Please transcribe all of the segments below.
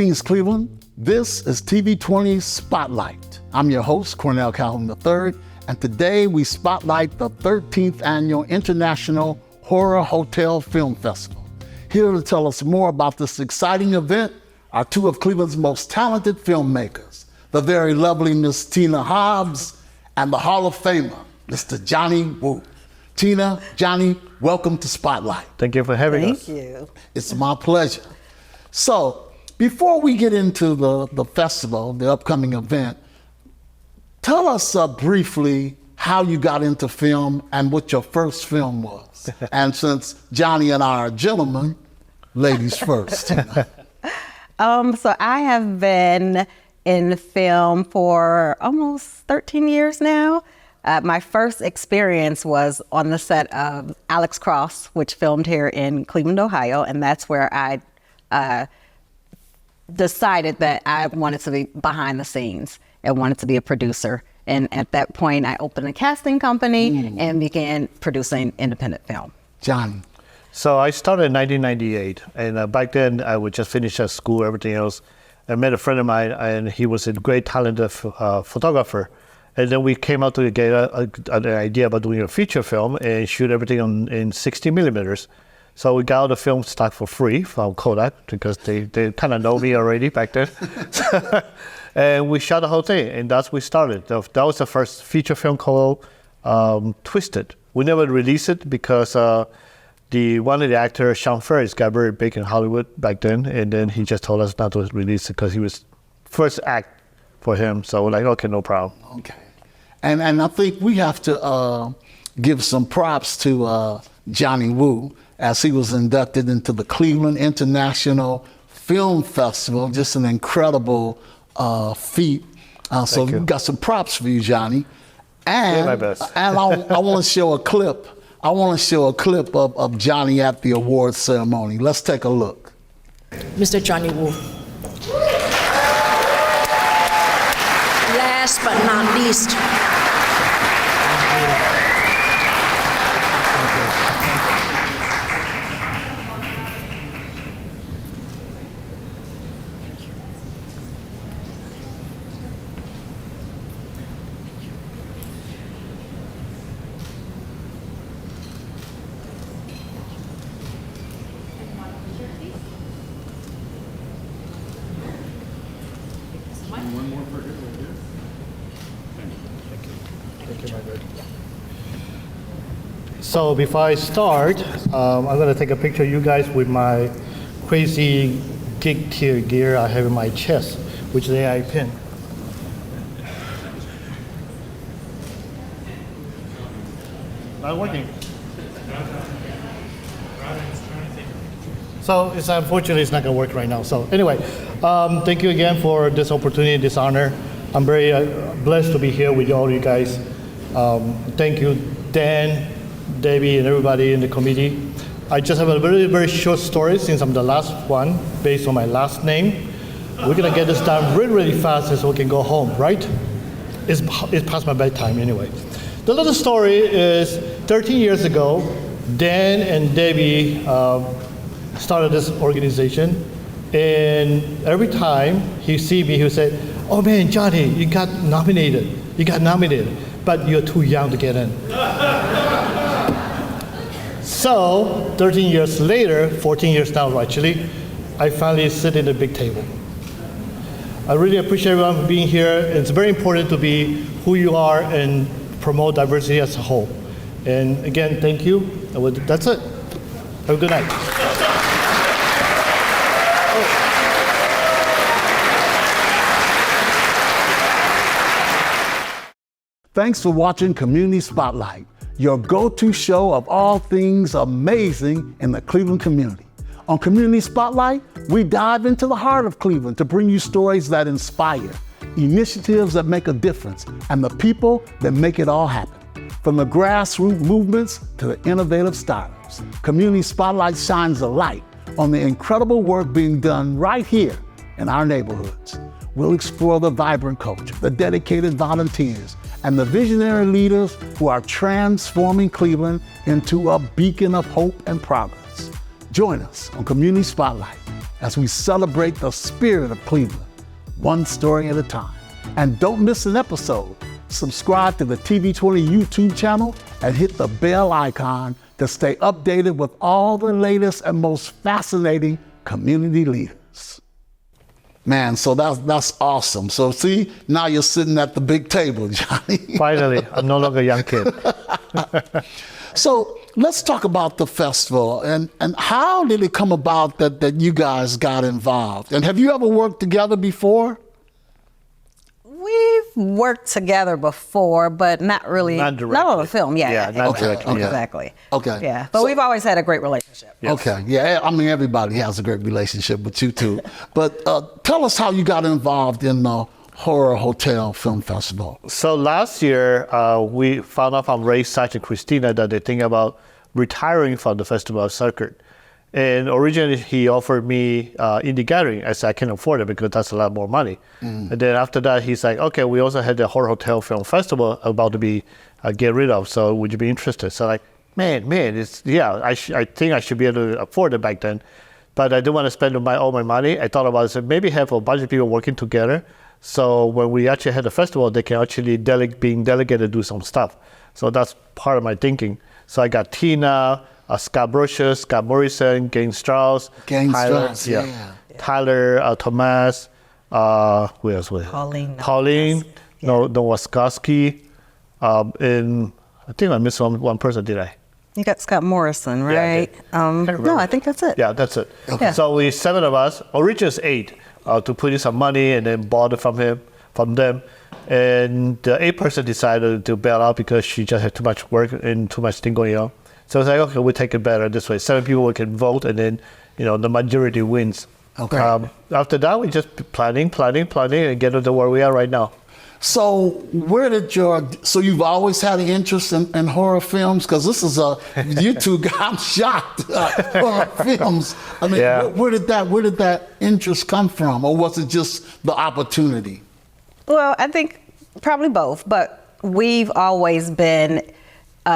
Greetings, Cleveland. This is TV20 Spotlight. I'm your host, Cornell Calhoun III, and today we spotlight the 13th Annual International Horror Hotel Film Festival. Here to tell us more about this exciting event are two of Cleveland's most talented filmmakers, the very lovely Miss Tina Hobbs and the Hall of Famer, Mr. Johnny Woo. Tina, Johnny, welcome to Spotlight. Thank you for having us. Thank you. It's my pleasure. So, before we get into the festival, the upcoming event, tell us briefly how you got into film and what your first film was. And since Johnny and I are gentlemen, ladies first. So I have been in film for almost 13 years now. My first experience was on the set of Alex Cross, which filmed here in Cleveland, Ohio, and that's where I decided that I wanted to be behind the scenes and wanted to be a producer. And at that point, I opened a casting company and began producing independent film. Johnny. So I started in 1998, and back then I would just finish school, everything else. I met a friend of mine, and he was a great talented photographer. And then we came out to get an idea about doing a feature film and shoot everything in 60 millimeters. So we got all the film stock for free from Kodak because they kind of know me already back then. And we shot the whole thing, and that's where we started. That was the first feature film called Twisted. We never released it because one of the actors, Sean Ferris, got very big in Hollywood back then, and then he just told us not to release it because he was first act for him. So we're like, okay, no problem. Okay. And I think we have to give some props to Johnny Woo, as he was inducted into the Cleveland International Film Festival. Just an incredible feat. So we got some props for you, Johnny. And, my best. And I want to show a clip. I want to show a clip of Johnny at the awards ceremony. Let's take a look. Mr. Johnny Woo. Last but not least, So before I start, I'm going to take a picture of you guys with my crazy geek tier gear I have in my chest, which is the AI pin. Not working. So it's unfortunately it's not going to work right now. So anyway, thank you again for this opportunity, this honor. I'm very blessed to be here with all you guys. Thank you, Dan, Debbie, and everybody in the committee. I just have a very, very short story since I'm the last one based on my last name. We're gonna get this done really, really fast so we can go home, right? It's past my bedtime anyway. The little story is 13 years ago, Dan and Debbie started this organization, and every time he see me, he would say, "Oh man, Johnny, you got nominated, but you're too young to get in." So 13 years later, 14 years now actually, I finally sit in the big table. I really appreciate everyone for being here. It's very important to be who you are and promote diversity as a whole. And again, thank you. That's it. Have a good night. Thanks for watching Community Spotlight, your go-to show of all things amazing in the Cleveland community. On Community Spotlight, we dive into the heart of Cleveland to bring you stories that inspire, initiatives that make a difference, and the people that make it all happen. From the grassroots movements to the innovative startups, Community Spotlight shines a light on the incredible work being done right here in our neighborhoods. We'll explore the vibrant culture, the dedicated volunteers, and the visionary leaders who are transforming Cleveland into a beacon of hope and progress. Join us on Community Spotlight as we celebrate the spirit of Cleveland, one story at a time. And don't miss an episode. Subscribe to the TV20 YouTube channel and hit the bell icon to stay updated with all the latest and most fascinating community leaders. Man, so that's awesome. So see, now you're sitting at the big table, Johnny. Finally, I'm no longer a young kid. So let's talk about the festival and how did it come about that you guys got involved? And have you ever worked together before? We've worked together before, but not really. Not directly. Not on a film, yeah. Yeah, not directly, yeah. Exactly. Okay. Yeah, but we've always had a great relationship. Yes. Okay, yeah, I mean, everybody has a great relationship with you too. But tell us how you got involved in the Horror Hotel Film Festival. So last year, we found out from Ray, Sach, and Christina that they think about retiring from the festival circuit. And originally, he offered me Indie Gathering. I said, I can't afford it because that's a lot more money. And then after that, he's like, okay, we also had the Horror Hotel Film Festival about to be get rid of. So would you be interested? So like, man, it's I think I should be able to afford it back then. But I didn't want to spend all my money. I thought about it, so maybe have a bunch of people working together. So when we actually had the festival, they can actually being delegated to do some stuff. So that's part of my thinking. So I got Tina, Scott Brocious, Scott Morrison, Gang Strauss, Tyler, Tyler, Tomas, who else was it? Pauline, Noah Skoski, and I think I missed one person, did I? You got Scott Morrison, right? No, I think that's it. Yeah, that's it. Okay. Yeah. So we 7 of us, originally 8, to put in some money and then bought it from them. And the 8th person decided to bail out because she just had too much work and too much thing going on. So it's like, okay, we'll take it better this way. 7 people can vote, and then, the majority wins. Okay. After that, we just planning, and get to where we are right now. So so you've always had an interest in horror films? Because this is you two, I'm shocked, horror films. I mean, Yeah. where did that interest come from? Or was it just the opportunity? Well, I think probably both, but we've always been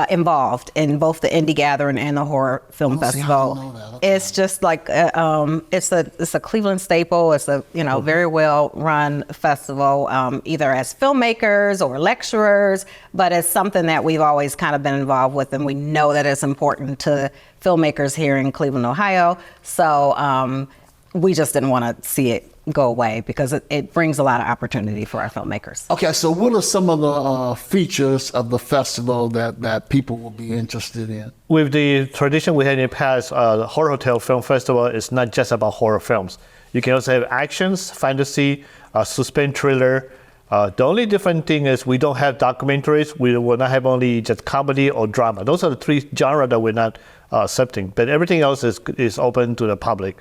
involved in both the Indie Gathering and the Horror Film Festival. See, I didn't know that. Okay. It's just like it's a Cleveland staple. It's a very well run festival, either as filmmakers or lecturers, but it's something that we've always kind of been involved with, and we know that it's important to filmmakers here in Cleveland, Ohio. So we just didn't want to see it go away because it brings a lot of opportunity for our filmmakers. Okay, so what are some of the features of the festival that people will be interested in? With the tradition we had in the past, the Horror Hotel Film Festival is not just about horror films. You can also have actions, fantasy, suspense thriller. The only different thing is we don't have documentaries. We will not have only just comedy or drama. Those are the 3 genres that we're not accepting. But everything else is open to the public.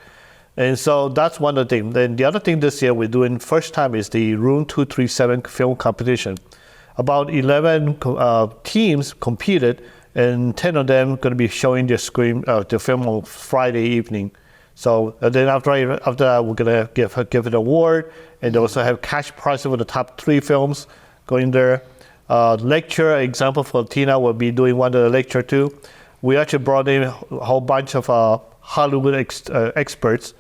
And so that's one of the things. Then the other thing this year we're doing first time is the Room 237 film competition. About 11 teams competed, and 10 of them going to be showing their film on Friday evening. So then after that, we're going to give it an award, and they also have cash prizes for the top 3 films going there. Lecture example for Tina will be doing one of the lecture too. We actually brought in a whole bunch of Hollywood experts,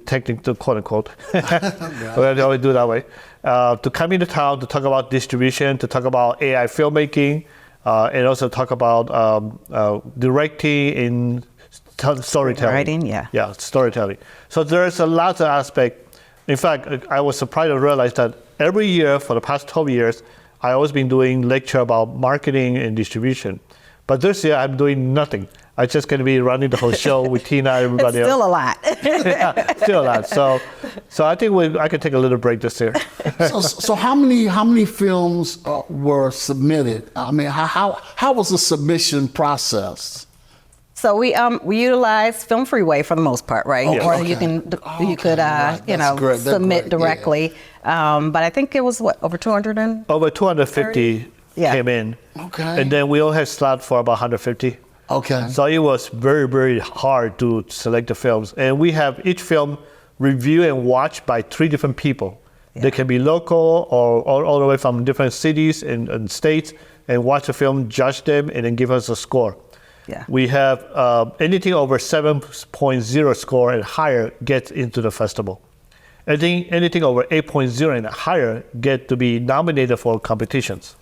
technical quote unquote, we always do it that way, to come into town to talk about distribution, to talk about AI filmmaking, and also talk about directing in storytelling. Writing, yeah. Yeah, storytelling. So there's a lot of aspect. In fact, I was surprised to realize that every year for the past 12 years, I always been doing lecture about marketing and distribution. But this year I'm doing nothing. I'm just going to be running the whole show with Tina and everybody It's still else. a lot. Yeah, still a lot. So I think I can take a little break this year. So how many films were submitted? I mean, how was the submission process? So we utilize Film Freeway for the most part, right? Okay. Or Okay. you could Right. That's great. That's submit great. directly. But I think it was over 200 and Over 250 Yeah. came in. Okay. And then we only had slot for about 150. Okay. So it was very, very hard to select the films. And we have each film reviewed and watched by 3 different people. Yeah. They can be local or all the way from different cities and states, and watch the film, judge them, and then give us a score. Yeah. We have anything over 7.0 score and higher gets into the festival. Anything over 8.0 and higher get to be nominated for competitions.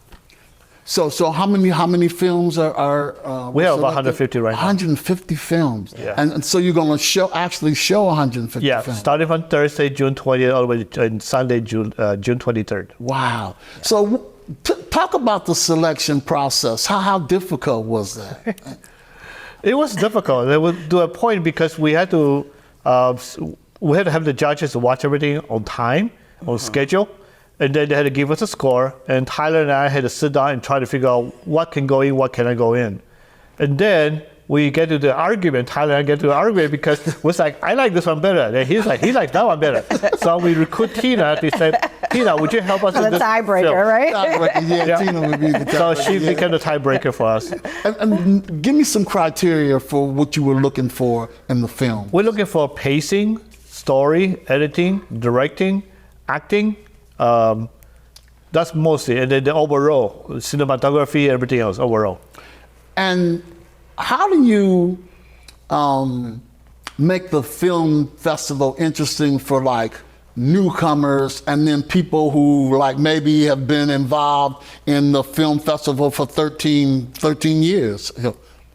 So how many films are We have about selected? 150 right now. 150 films. Yeah. And so you're going to actually show 150 Yeah, films. starting on Thursday, June 20th, all the way to Sunday, June 23rd. Wow. So talk about the selection process. How difficult was that? It was difficult. It was to a point because we had to have the judges watch everything on time, on schedule, and then they had to give us a score. And Tyler and I had to sit down and try to figure out what can go in, what cannot go in. And then we get to the argument. Tyler and I get to the argument because we're like, I like this one better. And he's like, he likes that one better. So we recruit Tina. They said, Tina, would you help us with The this tiebreaker, film? right? Yeah, Tina would be the So tiebreaker, she yeah. became the tiebreaker for us. And give me some criteria for what you were looking for in the film. We're looking for pacing, story, editing, directing, acting. That's mostly, and then the overall, cinematography, everything else overall. And how do you make the film festival interesting for like newcomers and then people who like maybe have been involved in the film festival for 13 years?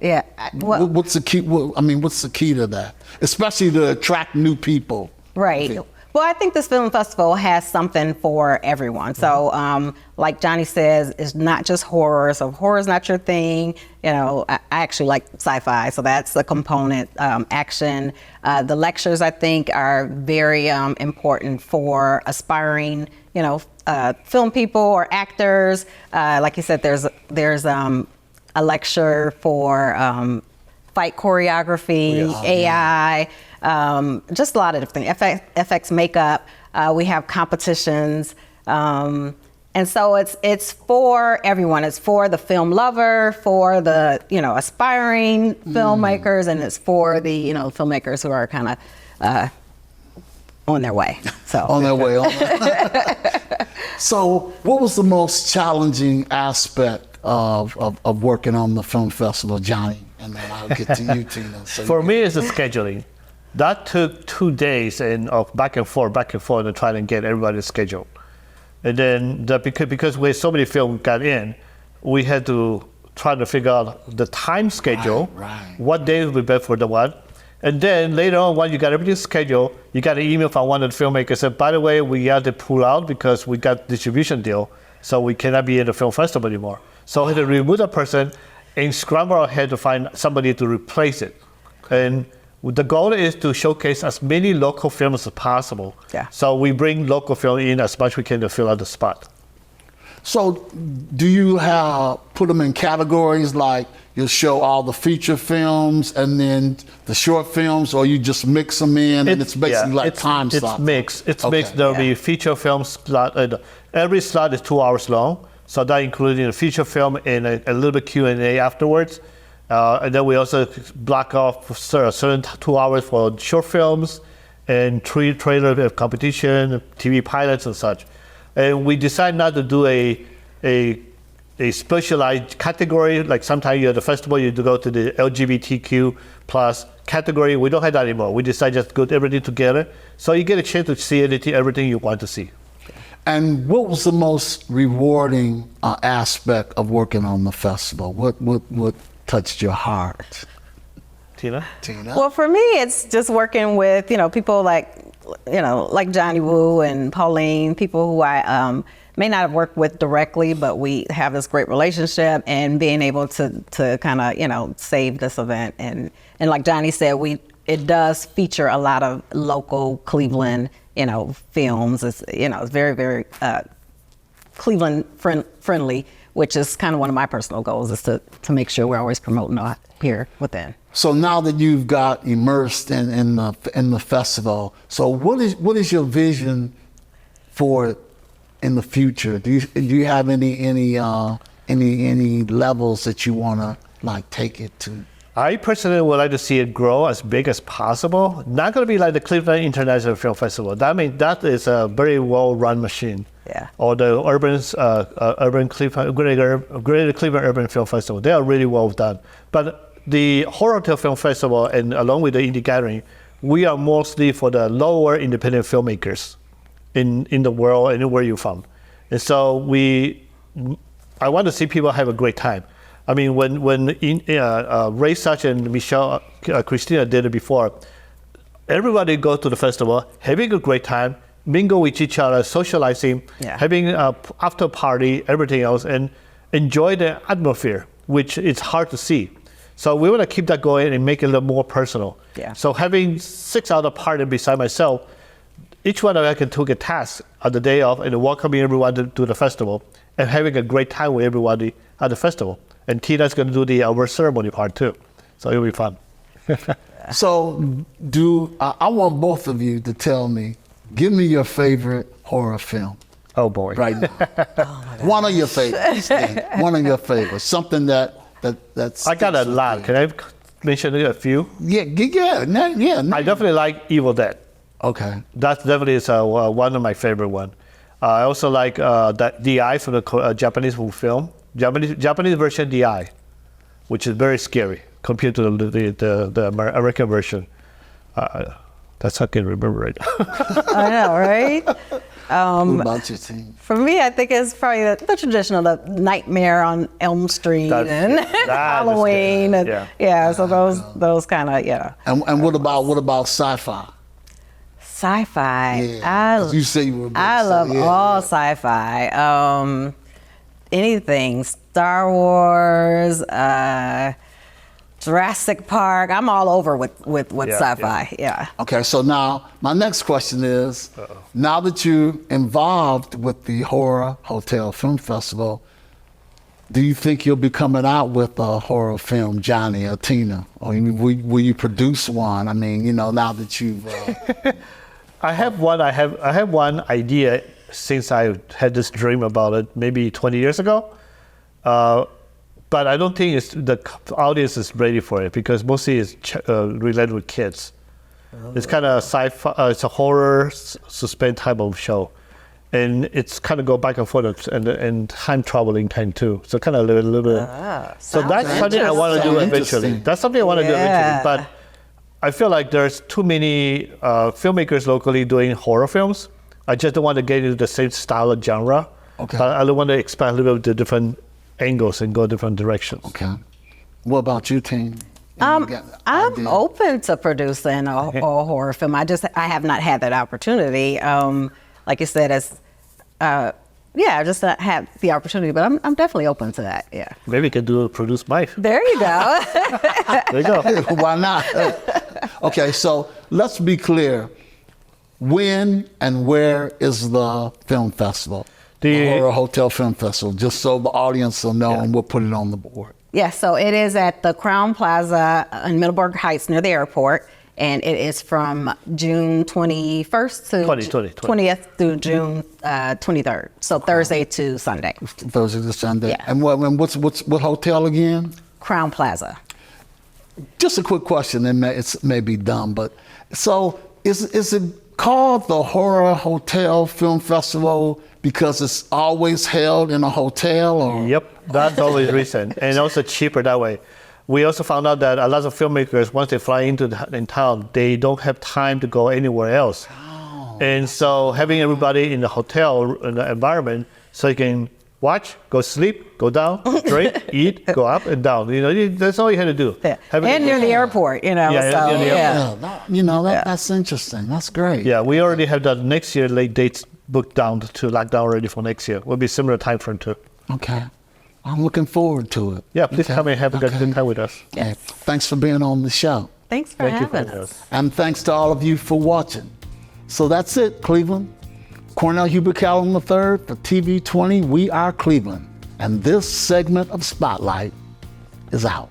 Yeah. Well, What's the key? What's the key to that? Especially to attract new people. right. Well, I think this film festival has something for everyone. So, like Johnny says, it's not just horror. So, if horror is not your thing, I actually like sci-fi, so that's a component. Action. The lectures, I think, are very important for aspiring, film people or actors. Like you said, there's a lecture for fight choreography, AI. Just a lot of different things. FX makeup. We have competitions, and so it's for everyone. It's for the film lover, for the aspiring filmmakers, and it's for the filmmakers who are kind of on their way. So On their way. So, what was the most challenging aspect of working on the film festival, Johnny? And then I'll get to you, Tina. So For me, it's the scheduling. That took 2 days of back and forth, and trying to get everybody's schedule. And then because we had so many films got in, we had to try to figure out the time schedule, Right. what day would be best for the what. And then later on, when you got everything scheduled, you got an email from one of the filmmakers said, by the way, we had to pull out because we got distribution deal, so we cannot be in the film festival anymore. So we had to remove that person and scramble ahead to find somebody to replace it. And the goal is to showcase as many local films as possible. Yeah. So we bring local film in as much as we can to fill out the spot. So, do you put them in categories like you'll show all the feature films and then the short films, or you just mix them in and it's basically like time slots? It's mixed. It's Okay. mixed. There'll be feature film slot. Every slot is 2 hours long. So that including a feature film and a little bit Q&A afterwards. And then we also block off a certain 2 hours for short films and trailer competition, TV pilots and such. And we decided not to do a specialized category. Like sometimes you're at the festival, you go to the LGBTQ plus category. We don't have that anymore. We decided just to put everything together. So you get a chance to see everything you want to see. And what was the most rewarding aspect of working on the festival? What touched your heart? Tina? Well, for me, it's just working with, people like Johnny Woo and Pauline, people who I may not have worked with directly, but we have this great relationship, and being able to kind of, save this event. And like Johnny said, it does feature a lot of local Cleveland, films. It's, it's very, very Cleveland friendly, which is kind of one of my personal goals, is to make sure we're always promoting here within. So now that you've got immersed in the festival, so what is your vision for it in the future? Do you have any levels that you want to take it to? I personally would like to see it grow as big as possible. Not going to be like the Cleveland International Film Festival. That is a very well-run machine. Yeah. Or the Greater Cleveland Urban Film Festival. They are really well done. But the Horror Hotel Film Festival, and along with the Indie Gathering, we are mostly for the lower independent filmmakers in the world, anywhere you're from. And so I want to see people have a great time. I mean, when Ray Such and Michelle Christina did it before, everybody go to the festival, having a great time, mingle with each other, socializing, having an after party, everything else, and enjoy the atmosphere, which is hard to see. So we want to keep that going and make it a little more personal. Yeah. So having 6 other partners beside myself, each one of us can take a task on the day off and welcoming everyone to the festival and having a great time with everybody at the festival. And Tina's going to do the award ceremony part too. So it'll be fun. So I want both of you to tell me, give me your favorite horror film Oh boy. right now. One of your favorites. Dan. One of your favorites. Something that's. I got a lot. Can I mention a few? Yeah. I definitely like Evil Dead. Okay. That definitely is one of my favorite one. I also like that DI from the Japanese film, Japanese version DI, which is very scary compared to the American version. That's how I can remember right now. I know, right? What about your team? For me, I think it's probably the traditional, the Nightmare on Elm Street and Halloween. And, so those kind of, And what about sci-fi? Sci-fi. Yeah, you say you were a big I love all sci-fi. Anything, Star Wars, Jurassic Park. I'm all over with sci-fi. Yeah. Okay, so now my next question is, now that you're involved with the Horror Hotel Film Festival, do you think you'll be coming out with a horror film, Johnny or Tina? Or will you produce one? I mean, now that you've... I have one idea since I had this dream about it maybe 20 years ago. But I don't think the audience is ready for it because mostly it's related with kids. It's kind of sci-fi, it's a horror suspense type of show. And it's kind of go back and forth and time traveling time too. So kind of a little bit. So that's something I want to do eventually. That's something I want to do eventually. But I feel like there's too many filmmakers locally doing horror films. I just don't want to get into the same style of genre. Okay. I want to expand a little bit to different angles and go different directions. Okay. What about you, team? I'm open to producing a horror film. I have not had that opportunity. Like you said, I just not had the opportunity, but I'm definitely open to that. Yeah. Maybe we can produce my. There you go. There you go. Why not? Okay, so let's be clear. When and where is the film festival? The Horror Hotel Film Festival, just so the audience will know, and we'll put it on the board. Yeah, so it is at the Crown Plaza in Middleburg Heights near the airport, and it is from June 21st to 20th through June 23rd. So Thursday to Sunday. Thursday to Sunday. Yeah. And what hotel again? Crown Plaza. Just a quick question, and it may be dumb, but so is it called the Horror Hotel Film Festival because it's always held in a hotel? Or? Yep, that's always the reason, and also cheaper that way. We also found out that a lot of filmmakers, once they fly in town, they don't have time to go anywhere else. Oh. And so having everybody in the hotel in the environment, so you can watch, go sleep, go down, drink, eat, go up and down. That's all you had to do. Yeah. And near the airport, That's interesting. That's great. Yeah, we already have the next year late dates booked down to lock down already for next year. Will be similar time frame too. Okay. I'm looking forward to it. Yeah, please come and have a good time with us. Yes. Thanks for being on the show. Thanks for having us. And thanks to all of you for watching. So that's it, Cleveland. Cornell Hubert Callum III for TV 20, We Are Cleveland. And this segment of Spotlight is out.